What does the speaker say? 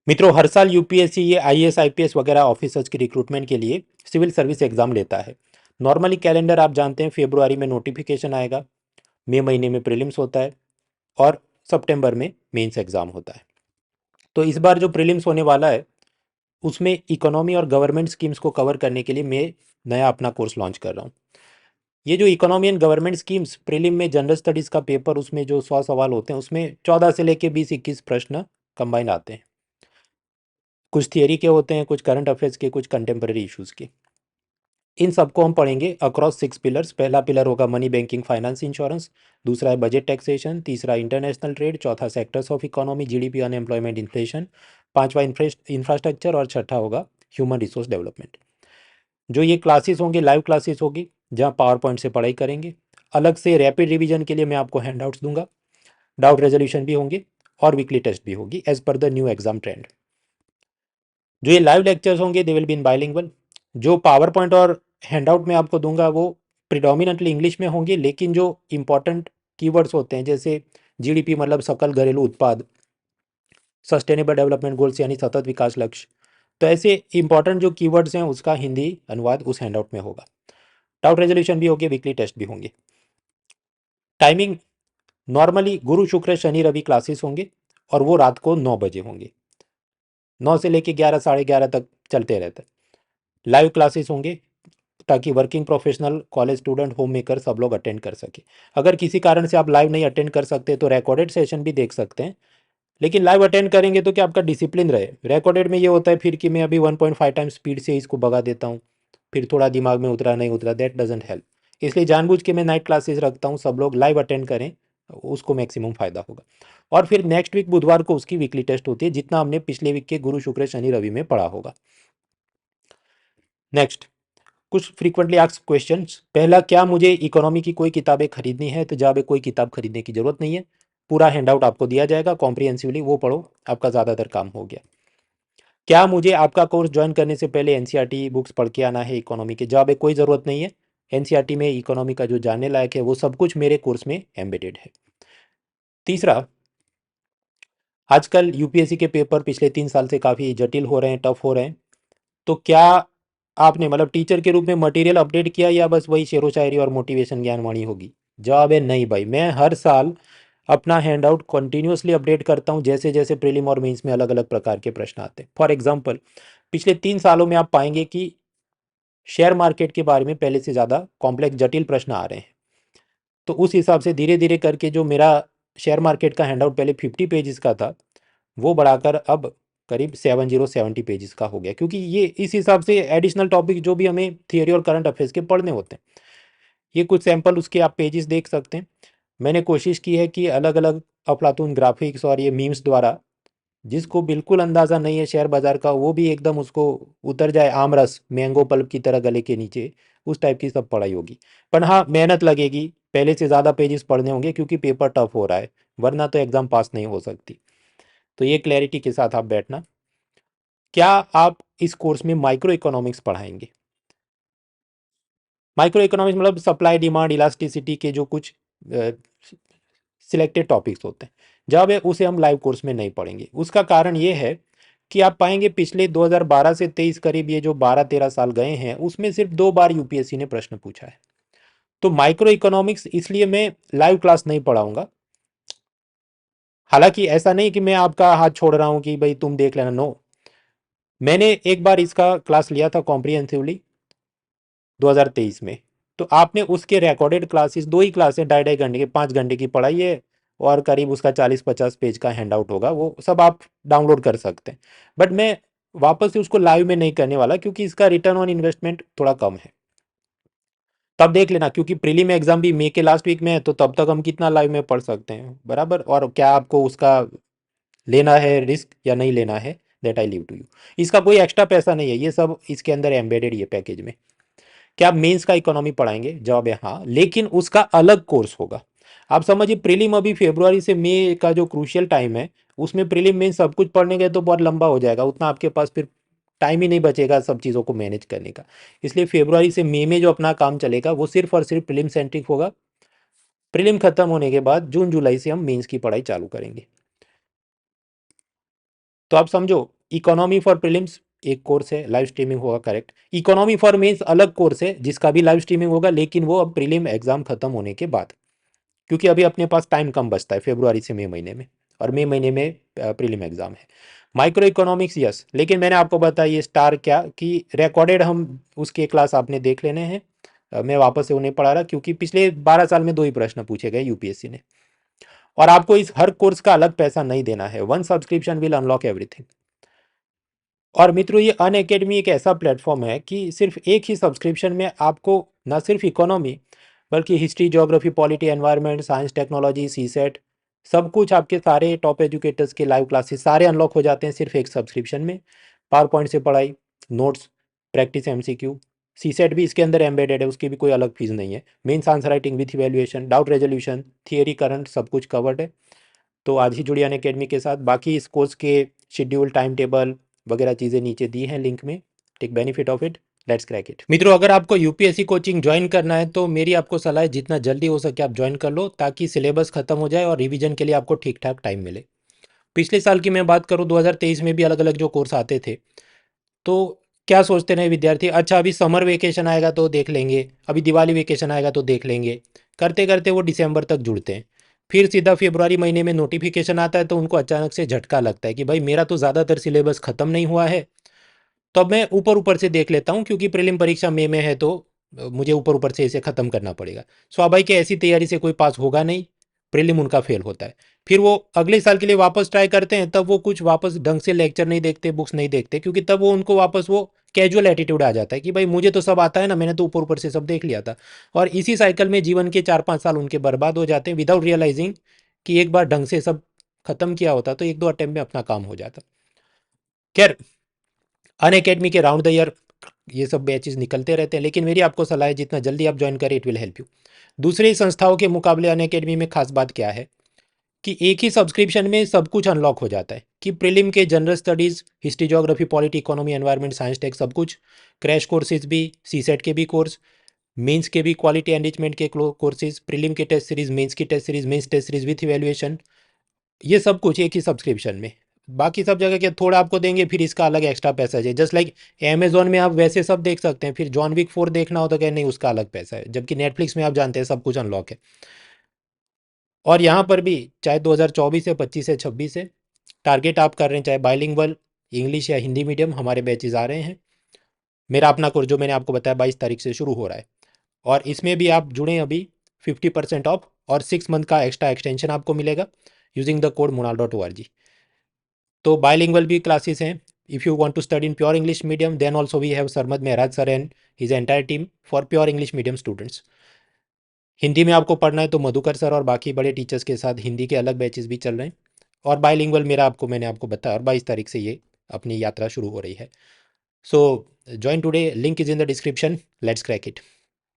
मित्रों, हर साल यूपीएससी ये आईएएस आईपीएस वगैरह ऑफिसर्स की रिक्रूटमेंट के लिए सिविल सर्विस एग्जाम लेता है। नॉर्मली कैलेंडर आप जानते हैं, फरवरी में नोटिफिकेशन आएगा, मई महीने में प्रीलिम्स होता है और सितंबर में मेंस एग्जाम होता है। तो इस बार जो प्रीलिम्स होने वाला है उसमें इकोनॉमी और गवर्नमेंट स्कीम्स को कवर करने के लिए मैं नया अपना कोर्स लॉन्च कर रहा हूँ। ये जो economy and government schemes prelim में जनरल स्टडीज़ का पेपर, उसमें जो 100 सवाल होते हैं उसमें 14 से लेके 20-21 प्रश्न कंबाइन आते हैं। कुछ थियरी के होते हैं, कुछ करंट अफेयर्स के, कुछ कंटेम्प्रेरी इश्यूज़ के। इन सबको हम पढ़ेंगे अक्रॉस 6 पिलर्स। पहला पिलर होगा मनी, बैंकिंग, फाइनेंस, इंश्योरेंस। दूसरा है बजट, टैक्सेशन। तीसरा इंटरनेशनल ट्रेड। चौथा sectors of economy, GDP, unemployment, inflation. पांचवा इंफ्रास्ट्रक्चर और छठा होगा ह्यूमन रिसोर्स डेवलपमेंट। जो ये क्लासेस होंगे लाइव क्लासेस होगी, जहाँ पावर पॉइंट से पढ़ाई करेंगे। अलग से रैपिड रिवीजन के लिए मैं आपको हैंडआउट्स दूंगा, डाउट रेजोल्यूशन भी होंगे और वीकली टेस्ट भी होगी as per the new exam trend. जो ये लाइव लेक्चर्स होंगे they will be in bilingual. जो पावर पॉइंट और हैंडआउट में आपको दूंगा वो प्रिडोमिनेंटली इंग्लिश में होंगे, लेकिन जो इंपॉर्टेंट कीवर्ड्स होते हैं जैसे जीडीपी मतलब सकल घरेलू उत्पाद, सस्टेनेबल डेवलपमेंट गोल्स यानी सतत विकास लक्ष्य, तो ऐसे इंपॉर्टेंट जो कीवर्ड्स हैं उसका हिंदी अनुवाद उस हैंडआउट में होगा। डाउट रेजोल्यूशन भी होगी, वीकली टेस्ट भी होंगे। टाइमिंग नॉर्मली गुरु शुक्र शनि रवि क्लासेस होंगे और वो रात को 9 बजे होंगे। 9 से लेके 11 साढ़े 11 तक चलते रहते हैं। लाइव क्लासेस होंगे ताकि working professional, college student, home maker सब लोग अटेंड कर सके। अगर किसी कारण से आप लाइव नहीं अटेंड कर सकते तो रिकॉर्डेड सेशन भी देख सकते हैं, लेकिन लाइव अटेंड करेंगे तो क्या आपका डिसिप्लिन रहे। रिकॉर्डेड में ये होता है फिर कि मैं अभी 1.5 टाइम स्पीड से इसको भगा देता हूँ, फिर थोड़ा दिमाग में उतरा नहीं उतरा, दैट डजेंट हेल्प। इसलिए जानबूझ के मैं नाइट क्लासेस रखता हूँ, सब लोग लाइव अटेंड करें, उसको मैक्सिमम फायदा होगा। और फिर नेक्स्ट वीक बुधवार को उसकी वीकली टेस्ट होती है, जितना हमने पिछले वीक के गुरु शुक्र शनि रवि में पढ़ा होगा। नेक्स्ट, कुछ फ्रीक्वेंटली आस्क्ड क्वेश्चंस। पहला, क्या मुझे इकोनॉमी की कोई किताबें खरीदनी है? तो जवाब है कोई किताब खरीदने की जरूरत नहीं है। पूरा हैंडआउट आपको दिया जाएगा कॉम्प्रिहेंसिवली, वो पढ़ो, आपका ज़्यादातर काम हो गया। क्या मुझे आपका कोर्स ज्वाइन करने से पहले एनसीईआरटी बुक्स पढ़ के आना है इकोनॉमी के? जवाब है कोई ज़रूरत नहीं है। एनसीईआरटी में इकोनॉमी का जो जानने लायक है वो सब कुछ मेरे कोर्स में एम्बेडेड है। तीसरा, आजकल यूपीएससी के पेपर पिछले 3 साल से काफ़ी जटिल हो रहे हैं, टफ हो रहे हैं। तो क्या आपने मतलब टीचर के रूप में मटेरियल अपडेट किया या बस वही शेरो शायरी और मोटिवेशन ज्ञानवाणी होगी? जवाब है नहीं भाई, मैं हर साल अपना हैंडआउट कंटिन्यूसली अपडेट करता हूँ जैसे जैसे प्रीलिम और मेंस में अलग अलग प्रकार के प्रश्न आते हैं। फॉर एग्जांपल, पिछले 3 सालों में आप पाएंगे कि शेयर मार्केट के बारे में पहले से ज़्यादा कॉम्प्लेक्स जटिल प्रश्न आ रहे हैं। तो उस हिसाब से धीरे धीरे करके जो मेरा शेयर मार्केट का हैंडआउट पहले 50 पेजेस का था वो बढ़ाकर अब करीब 70 पेजेस का हो गया, क्योंकि ये इस हिसाब से एडिशनल टॉपिक जो भी हमें थियोरी और करंट अफेयर्स के पढ़ने होते हैं, ये कुछ सैंपल उसके आप पेजेस देख सकते हैं। मैंने कोशिश की है कि अलग अलग अफलातून ग्राफिक्स और ये मीम्स द्वारा जिसको बिल्कुल अंदाज़ा नहीं है शेयर बाजार का वो भी एकदम उसको उतर जाए आम रस मैंगो पल्प की तरह गले के नीचे, उस टाइप की सब पढ़ाई होगी। पर हाँ, मेहनत लगेगी, पहले से ज़्यादा पेजेस पढ़ने होंगे क्योंकि पेपर टफ हो रहा है, वरना तो एग्ज़ाम पास नहीं हो सकती। तो ये क्लैरिटी के साथ आप बैठना। क्या आप इस कोर्स में माइक्रो इकोनॉमिक्स पढ़ाएंगे? माइक्रो इकोनॉमिक्स मतलब सप्लाई डिमांड इलास्टिसिटी के जो कुछ सिलेक्टेड टॉपिक्स होते हैं। जब है उसे हम लाइव कोर्स में नहीं पढ़ेंगे। उसका कारण ये है कि आप पाएंगे पिछले 2012 से 23 करीब ये जो 12-13 साल गए हैं उसमें सिर्फ 2 बार यूपीएससी ने प्रश्न पूछा है। तो माइक्रो इकोनॉमिक्स इसलिए मैं लाइव क्लास नहीं पढ़ाऊंगा। हालांकि ऐसा नहीं कि मैं आपका हाथ छोड़ रहा हूं कि भाई तुम देख लेना, नो। मैंने एक बार इसका क्लास लिया था कॉम्प्रिहेंसिवली 2023 में। तो आपने उसके रिकॉर्डेड क्लासेस, 2 ही क्लासें 2.5-2.5 घंटे की, 5 घंटे की पढ़ाई है और करीब उसका 40-50 पेज का हैंडआउट होगा, वो सब आप डाउनलोड कर सकते हैं। बट मैं वापस से उसको लाइव में नहीं करने वाला क्योंकि इसका रिटर्न ऑन इन्वेस्टमेंट थोड़ा कम है। तब देख लेना, क्योंकि प्रीलिम एग्जाम भी मई के लास्ट वीक में है, तो तब तक हम कितना लाइव में पढ़ सकते हैं बराबर, और क्या आपको उसका लेना है रिस्क या नहीं लेना है, that I leave to you. इसका कोई एक्स्ट्रा पैसा नहीं है, ये सब इसके अंदर एम्बेडेड ये पैकेज में। क्या आप मेंस का इकोनॉमी पढ़ाएंगे? जवाब है हाँ, लेकिन उसका अलग कोर्स होगा। आप समझिए प्रीलिम अभी फरवरी से मई का जो क्रूशियल टाइम है उसमें प्रीलिम मेंस सब कुछ पढ़ने गए तो बहुत लंबा हो जाएगा, उतना आपके पास फिर टाइम ही नहीं बचेगा सब चीज़ों को मैनेज करने का। इसलिए फरवरी से मई में जो अपना काम चलेगा वो सिर्फ और सिर्फ प्रीलिम सेंट्रिक होगा। प्रीलिम खत्म होने के बाद जून जुलाई से हम मेंस की पढ़ाई चालू करेंगे। तो आप समझो इकोनॉमी फॉर प्रीलिम्स एक कोर्स है, लाइव स्ट्रीमिंग होगा, करेक्ट। इकोनॉमी फॉर मेंस अलग कोर्स है जिसका भी लाइव स्ट्रीमिंग होगा, लेकिन वो अब प्रीलिम एग्जाम खत्म होने के बाद, क्योंकि अभी अपने पास टाइम कम बचता है फरवरी से मई महीने में, और मई महीने में प्रीलिम एग्जाम है। माइक्रो इकोनॉमिक्स यस, लेकिन मैंने आपको बताया ये स्टार क्या कि रिकॉर्डेड हम उसके क्लास आपने देख लेने हैं। मैं वापस से उन्हें पढ़ा रहा क्योंकि पिछले 12 साल में 2 ही प्रश्न पूछे गए यूपीएससी ने। और आपको इस हर कोर्स का अलग पैसा नहीं देना है, one subscription will unlock everything. और मित्रों ये अन अकेडमी एक ऐसा प्लेटफॉर्म है कि सिर्फ एक ही सब्सक्रिप्शन में आपको न सिर्फ इकोनॉमी बल्कि history, geography, polity, environment, science, technology, CSAT, सब कुछ आपके सारे टॉप एजुकेटर्स के लाइव क्लासेस सारे अनलॉक हो जाते हैं सिर्फ एक सब्सक्रिप्शन में। पावर पॉइंट से पढ़ाई, नोट्स, प्रैक्टिस, एमसीक्यू, सी सेट भी इसके अंदर एम्बेडेड है, उसकी भी कोई अलग फीस नहीं है। Mains answer writing with evaluation, doubt resolution, theory, current, सब कुछ कवर्ड है। तो आज ही जुड़िए अन अकेडमी के साथ। बाकी इस कोर्स के शेड्यूल, टाइम टेबल वगैरह चीज़ें नीचे दी हैं लिंक में। Take benefit of it, let's crack it. मित्रों अगर आपको यूपीएससी कोचिंग ज्वाइन करना है तो मेरी आपको सलाह है जितना जल्दी हो सके आप ज्वाइन कर लो, ताकि सिलेबस खत्म हो जाए और रिवीजन के लिए आपको ठीक ठाक टाइम मिले। पिछले साल की मैं बात करूँ 2023 में भी अलग अलग जो कोर्स आते थे, तो क्या सोचते रहे विद्यार्थी, अच्छा अभी समर वेकेशन आएगा तो देख लेंगे, अभी दिवाली वेकेशन आएगा तो देख लेंगे, करते करते वो दिसंबर तक जुड़ते हैं। फिर सीधा फरवरी महीने में नोटिफिकेशन आता है तो उनको अचानक से झटका लगता है कि भाई मेरा तो ज़्यादातर सिलेबस ख़त्म नहीं हुआ है, तो अब मैं ऊपर ऊपर से देख लेता हूँ क्योंकि प्रीलिम परीक्षा मई में है तो मुझे ऊपर ऊपर से इसे ख़त्म करना पड़ेगा। स्वाभाविक है ऐसी तैयारी से कोई पास होगा नहीं, प्रीलिम उनका फेल होता है। फिर वो अगले साल के लिए वापस ट्राई करते हैं, तब वो कुछ वापस ढंग से लेक्चर नहीं देखते, बुक्स नहीं देखते, क्योंकि तब वो उनको वापस वो कैजुअल एटीट्यूड आ जाता है कि भाई मुझे तो सब आता है ना, मैंने तो ऊपर ऊपर से सब देख लिया था। और इसी साइकिल में जीवन के 4-5 साल उनके बर्बाद हो जाते हैं विदाउट रियलाइजिंग कि एक बार ढंग से सब खत्म किया होता तो 1-2 अटेम्प्ट में अपना काम हो जाता। खैर, अन अकेडमी के राउंड द ईयर ये सब बैचेस निकलते रहते हैं, लेकिन मेरी आपको सलाह है जितना जल्दी आप ज्वाइन करें इट विल हेल्प यू। दूसरी संस्थाओं के मुकाबले अन अकेडमी में खास बात क्या है कि एक ही सब्सक्रिप्शन में सब कुछ अनलॉक हो जाता है, कि प्रीलिम के general studies, history, geography, polity, economy, environment, science, tech, सब कुछ, क्रैश कोर्सेज भी, सी सेट के भी कोर्स, मेंस के भी क्वालिटी एनरिचमेंट के कोर्सेज, प्रीलिम के टेस्ट सीरीज, मेंस की test series, mains test series with evaluation, ये सब कुछ एक ही सब्सक्रिप्शन में। बाकी सब जगह के थोड़ा आपको देंगे, फिर इसका अलग एक्स्ट्रा पैसा है। जस्ट लाइक अमेजोन में आप वैसे सब देख सकते हैं, फिर जॉन विक 4 देखना हो तो कहे नहीं उसका अलग पैसा है, जबकि नेटफ्लिक्स में आप जानते हैं सब कुछ अनलॉक है। और यहाँ पर भी चाहे 2024 है, 25 है, 26 है, टारगेट आप कर रहे हैं चाहे बाइलिंगुअल इंग्लिश या हिंदी मीडियम, हमारे बैचेज आ रहे हैं। मेरा अपना कोर्स जो मैंने आपको बताया 22 तारीख से शुरू हो रहा है, और इसमें भी आप जुड़ें अभी 50% ऑफ और 6 मंथ का एक्स्ट्रा एक्सटेंशन आपको मिलेगा यूजिंग द कोड monal.org। तो बाइलिंगुअल भी क्लासेस हैं। If you want to study in pure English medium then also we have Sarmad Mehraj sir and his entire team for pure English medium students. Hindi में आपको पढ़ना है तो मधुकर सर और बाकी बड़े टीचर्स के साथ हिंदी के अलग बैचेस भी चल रहे हैं। और बाइलिंगुअल मेरा आपको मैंने आपको बताया, और 22 तारीख से ये अपनी यात्रा शुरू हो रही है। सो join today, link is in the description, let's crack it.